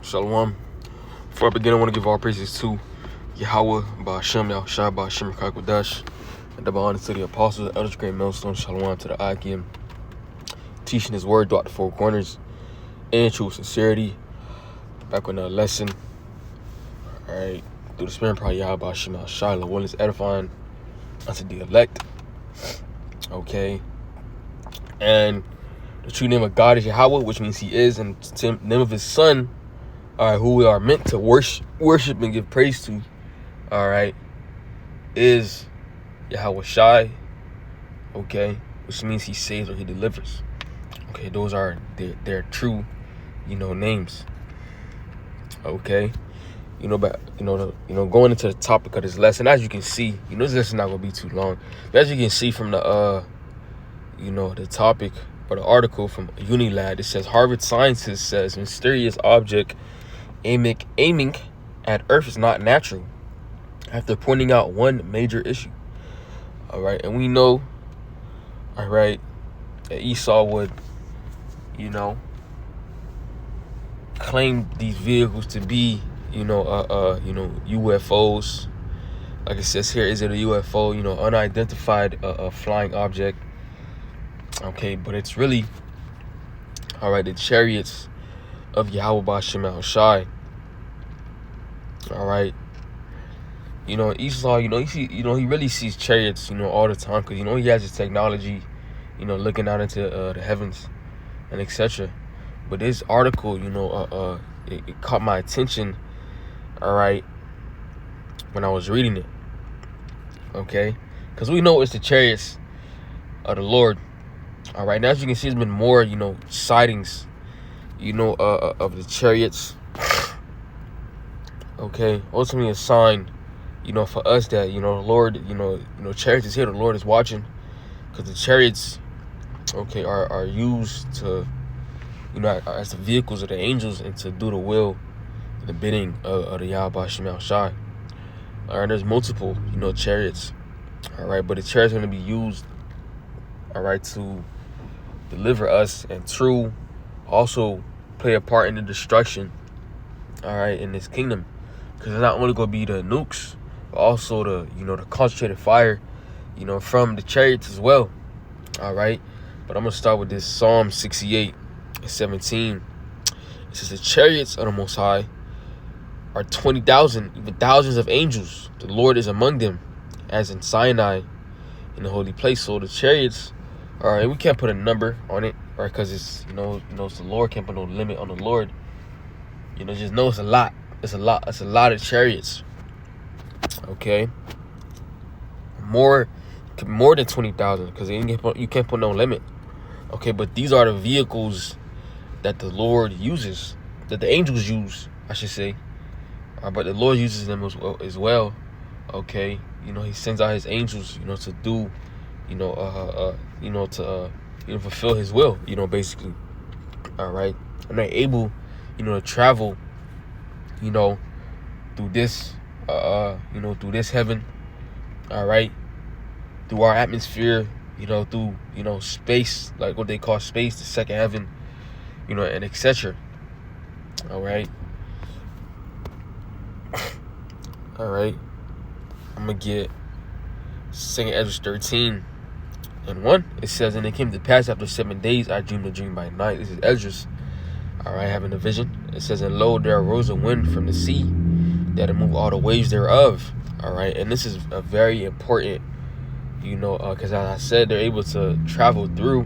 Shalom. Before I begin, I want to give all praises to Yahweh, Ba'ashem, Yahushua, Ba'ashem, Rakakwadash, and the honor to the apostles, the elders, great millstone, Shalom to the Akim, teaching his word throughout the four corners, in true sincerity. Back with another lesson. Alright, through the spirit, probably Yahweh, Ba'ashem, Yahushua, the one is edifying unto the elect. Okay. And the true name of God is Yahweh, which means he is, and the name of his son, who we are meant to worship and give praise to, is Yahweh Shai, okay, which means he saves or he delivers. Okay, those are their true, names. Okay, but going into the topic of this lesson, as you can see, this lesson not gonna be too long. But as you can see from the the topic or the article from Unilad, it says Harvard scientist says mysterious object aiming at Earth is not natural, after pointing out one major issue. Alright, and we know, that Esau would, claim these vehicles to be, UFOs. Like it says here, is it a UFO? Unidentified flying object. Okay, but it's really, the chariots of Yahweh Ba'ashem Yahushai. Esau, he really sees chariots, all the time, because he has his technology, looking out into the heavens and etc. But this article, it caught my attention, when I was reading it. Okay, because we know it's the chariots of the Lord. Now, as you can see, there's been more, sightings, of the chariots. Okay, ultimately a sign, for us that, the Lord, chariots is here, the Lord is watching, because the chariots, are used to, as the vehicles of the angels and to do the will, the bidding of the Yahweh Ba'ashem Yahushai. There's multiple, chariots, but the chariots are going to be used, to deliver us and to also play a part in the destruction, in this kingdom, because it's not only going to be the nukes, but also the the concentrated fire, from the chariots as well. But I'm gonna start with this Psalm 68:17. It says, the chariots of the Most High are 20,000, even thousands of angels. The Lord is among them, as in Sinai, in the holy place. So the chariots, we can't put a number on it, because it's it's the Lord. Can't put no limit on the Lord. Just know it's a lot. It's a lot of chariots. Okay, more than 20,000, because you can't put no limit. Okay, but these are the vehicles that the Lord uses, that the angels use, I should say. But the Lord uses them as well. Okay, he sends out his angels, to do, to fulfill his will, basically. And they're able, to travel, through this, through this heaven, through our atmosphere, through, space, like what they call space, the second heaven, and etc. All right. I'm gonna get 2nd Ezra 13:1. It says, and it came to pass after 7 days, I dreamed a dream by night. This is Ezra's. Having a vision. It says, and lo, there arose a wind from the sea that removed all the waves thereof. And this is a very important, because as I said, they're able to travel through,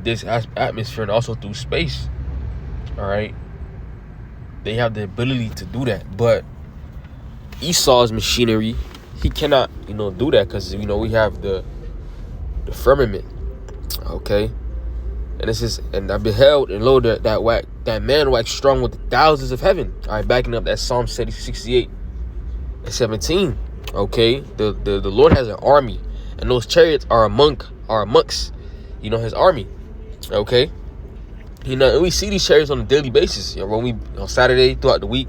this atmosphere and also through space. They have the ability to do that, but Esau's machinery, he cannot, do that, because we have the firmament. And this is, and I beheld, and lo, that man waxed strong with the thousands of heaven. Backing up that Psalm 68:17. The Lord has an army, and those chariots are amongst his army. And we see these chariots on a daily basis. When we on Saturday, throughout the week.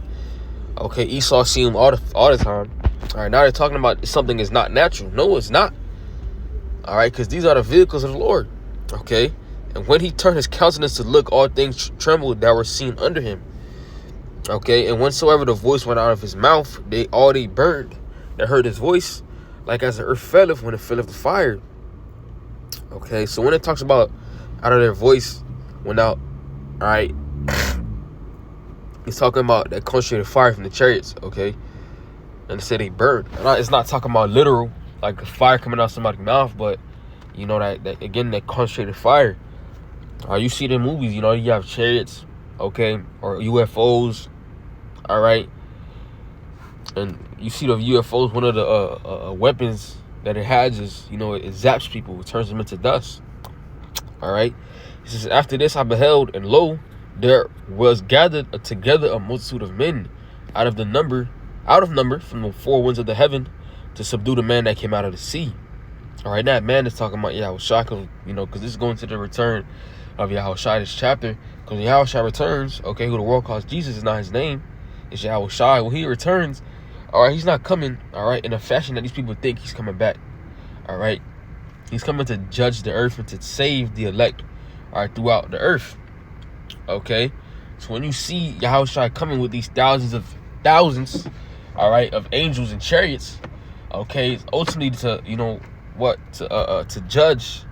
Esau see them all the time. Now they're talking about something is not natural. No, it's not. Because these are the vehicles of the Lord. And when he turned his countenance to look, all things trembled that were seen under him. Okay, and whensoever the voice went out of his mouth, they burned that heard his voice, like as the earth felleth when it filleth the fire. Okay, so when it talks about out of their voice went out, all right, he's talking about that concentrated fire from the chariots. Okay, and it said they burned. And it's not talking about literal, like the fire coming out of somebody's mouth, but you know that again, that concentrated fire. You see it in movies, you know, you have chariots, okay, or UFOs, all right, and you see the UFOs, one of the weapons that it has is, you know, it zaps people, it turns them into dust, all right. It says, after this I beheld, and lo, there was gathered together a multitude of men out of number from the four winds of the heaven to subdue the man that came out of the sea. All right, that man is talking about Yahushua, you know, because this is going to the return of Yahushua, this chapter, because Yahushua returns, okay, who the world calls Jesus is not his name, it's Yahushua. When he returns, all right, he's not coming, all right, in a fashion that these people think he's coming back, all right. He's coming to judge the earth and to save the elect, all right, throughout the earth, okay. So when you see Yahushua coming with these thousands, all right, of angels and chariots, okay, it's ultimately to, you know, to judge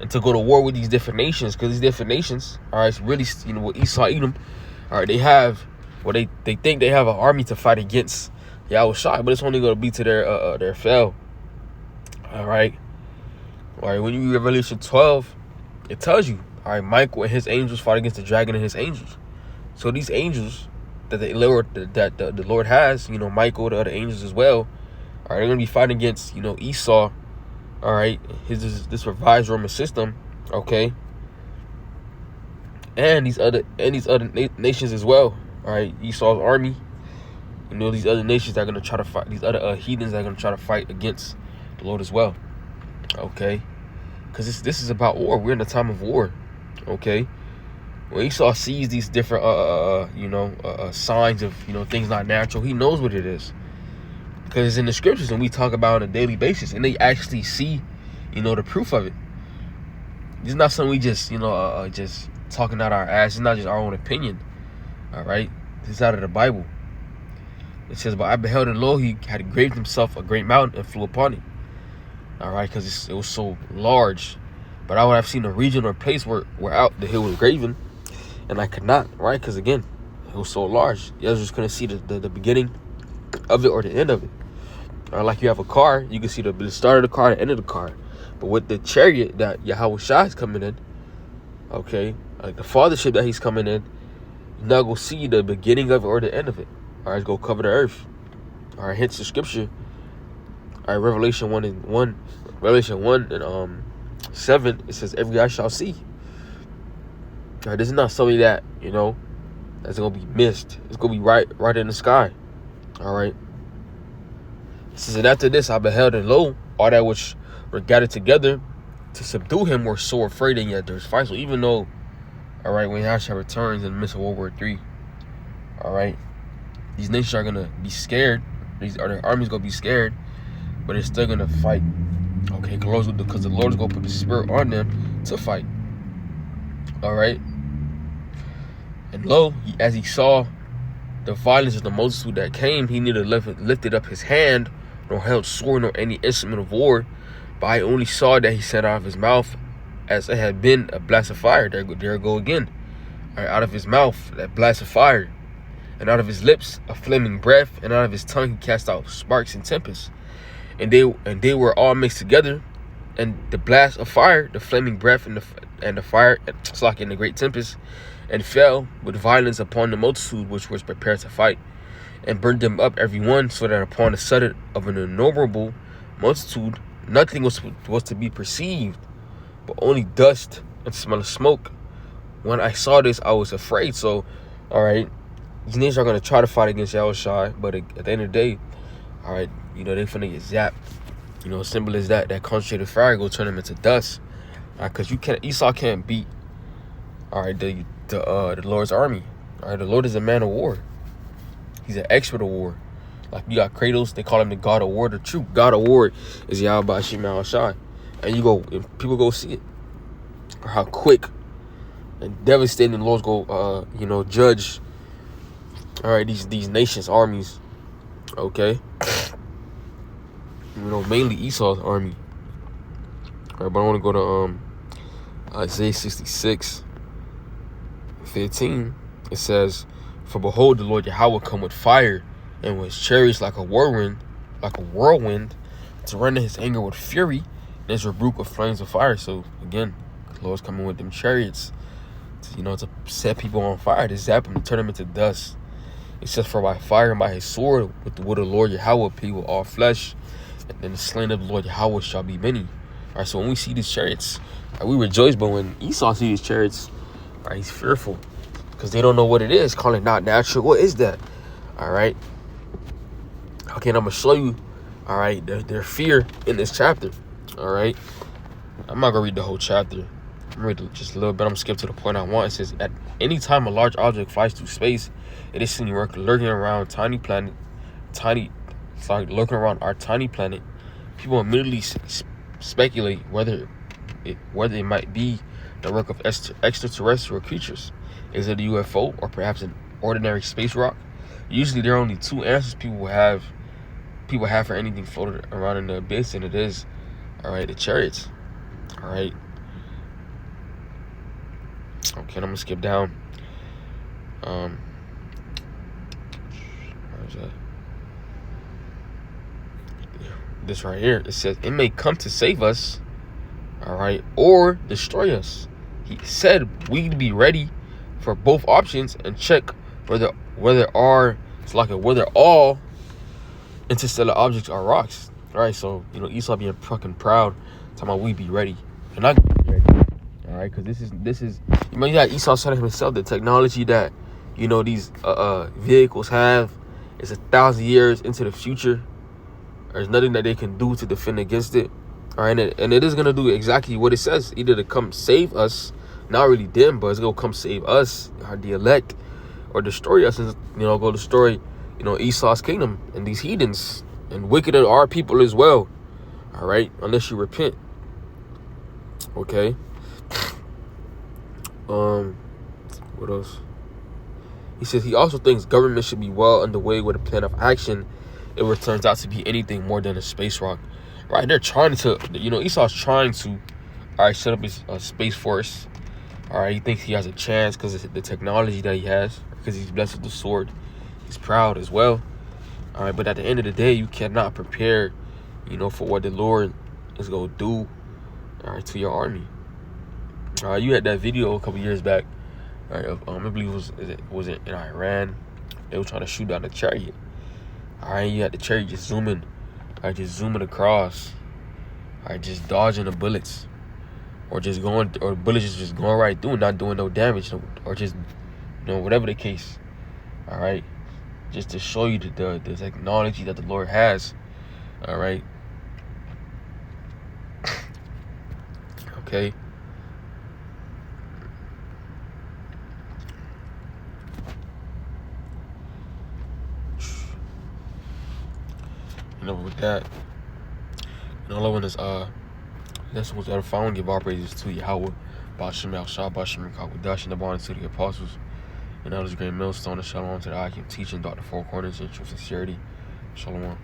and to go to war with these different nations, because these different nations, all right, it's really, you know, what Esau, Edom, all right, they have, well, they think they have an army to fight against Yahushua, but it's only going to be to their fail, all right. When you read Revelation 12, it tells you, all right, Michael and his angels fought against the dragon and his angels. So these angels that the Lord has, you know, Michael, the other angels as well, all right, they're going to be fighting against, you know, Esau, all right, this revised Roman system, okay, and these other nations as well, all right, Esau's army, you know, these other nations that are going to try to fight, these other heathens that are going to try to fight against the Lord as well, okay, because this is about war. We're in a time of war, okay. When Esau sees these different signs of, you know, things not natural, he knows what it is. Because it's in the scriptures and we talk about it on a daily basis, and they actually see, you know, the proof of it. It's not something we just, you know, just talking out our ass. It's not just our own opinion. All right, this is out of the Bible. It says, "But I beheld, and lo, he had engraved himself a great mountain and flew upon it." All right, because it was so large. But I would have seen a region or place where out the hill was graven, and I could not. Right, because again, it was so large. The others couldn't see the beginning of it or the end of it. Or like you have a car, you can see the start of the car, the end of the car. But with the chariot that Yahushua is coming in, okay, like the fathership that he's coming in, you're not going to see the beginning of it or the end of it. All right, it's going to cover the earth. All right, hence the scripture. All right, Revelation 1 and 7, it says, every eye shall see. All right, this is not something that, you know, that's going to be missed. It's going to be right in the sky. All right. It says, and after this I beheld, and lo, all that which were gathered together to subdue him were so afraid, and yet there's fight. So even though, all right, when Yahshua returns in the midst of World War III, all right, these nations are going to be scared. Their armies going to be scared, but they're still going to fight. Okay, because the Lord is going to put the spirit on them to fight. All right. And lo, as he saw the violence of the multitude that came, he neither lifted up his hand, nor held sword, nor any instrument of war. But I only saw that he sent out of his mouth, as it had been a blast of fire. There go again. Right, out of his mouth, that blast of fire. And out of his lips, a flaming breath. And out of his tongue, he cast out sparks and tempests. And they were all mixed together. And the blast of fire, the flaming breath, and the fire, like in the great tempest, and fell with violence upon the multitude which was prepared to fight, and burned them up every one, so that upon the sudden of an innumerable multitude nothing was to be perceived, but only dust and smell of smoke. When I saw this, I was afraid. So, all right, these nations are going to try to fight against Yahushua, but at the end of the day, all right, you know, they're finna get zapped. You know, simple as that concentrated fire go turn them into dust. Because Esau can't beat, all right, the Lord's army. All right, the Lord is a man of war. He's an expert of war. Like you got Kratos, they call him the God of War. The true God of War is Yahweh Shema Shai. And people go see it. or how quick and devastating the Lord's go, judge, all right, these nations' armies, okay? Mainly Esau's army. All right, but I want to go to Isaiah 66:15. It says, "For behold, the Lord Yahweh come with fire, and with chariots like a whirlwind, to render his anger with fury, and his rebuke with flames of fire." So again, the Lord's coming with them chariots, to set people on fire, to zap them, to turn them into dust. It says, "For by fire and by his sword, with the Lord Yahweh, people all flesh, and then the slain of the Lord Yahweh shall be many." All right, so when we see these chariots, we rejoice, but when Esau sees these chariots, all right, he's fearful, because they don't know what it is, calling it not natural. What is that? All right. Okay, and I'm going to show you, all right, their fear in this chapter. All right. I'm not going to read the whole chapter. I'm going to read just a little bit. I'm going to skip to the point I want. It says, "At any time a large object flies through space, it is seen lurking around our tiny planet. People immediately speculate whether it might be the work of extraterrestrial creatures. Is it a UFO or perhaps an ordinary space rock? Usually there are only two answers people have for anything floated around in the abyss, and it is, all right, the chariots. All right. Okay, I'm gonna skip down. Where's that? This right here. It says, "It may come to save us, all right, or destroy us. He said we'd be ready for both options and check whether all interstellar objects are rocks." All right, so Esau being fucking proud, talking about we be ready, and I be ready. All right, because this is you got Esau telling himself the technology that these vehicles have is 1,000 years into the future. There's nothing that they can do to defend against it. All right, and it is going to do exactly what it says, either to come save us, not really them, but it's going to come save us, the elect, or destroy us, and go destroy Esau's kingdom and these heathens, and wicked are our people as well. All right, unless you repent. Okay. What else? He says he also thinks government should be well underway with a plan of action if it turns out to be anything more than a space rock. Right, they're trying to, Esau's trying to, all right, set up his space force. All right, he thinks he has a chance because of the technology that he has, because he's blessed with the sword. He's proud as well. All right, but at the end of the day, you cannot prepare, for what the Lord is going to do, all right, to your army. All right, you had that video a couple years back, all right, I believe it was in Iran. They were trying to shoot down the chariot. All right, you had the chariot just zooming across, all right, just dodging the bullets, or bullets just going right through, not doing no damage, or just, whatever the case. All right, just to show you the technology that the Lord has. All right. Okay. With that, all in this lesson was edifying. Give all praises to Yahweh, Bashem Al Shah, Bashem Kakudash, and the bond to the apostles, and others great millstone, and shalom to the Akim teaching, Dr. Four Corners, and true sincerity. Shalom.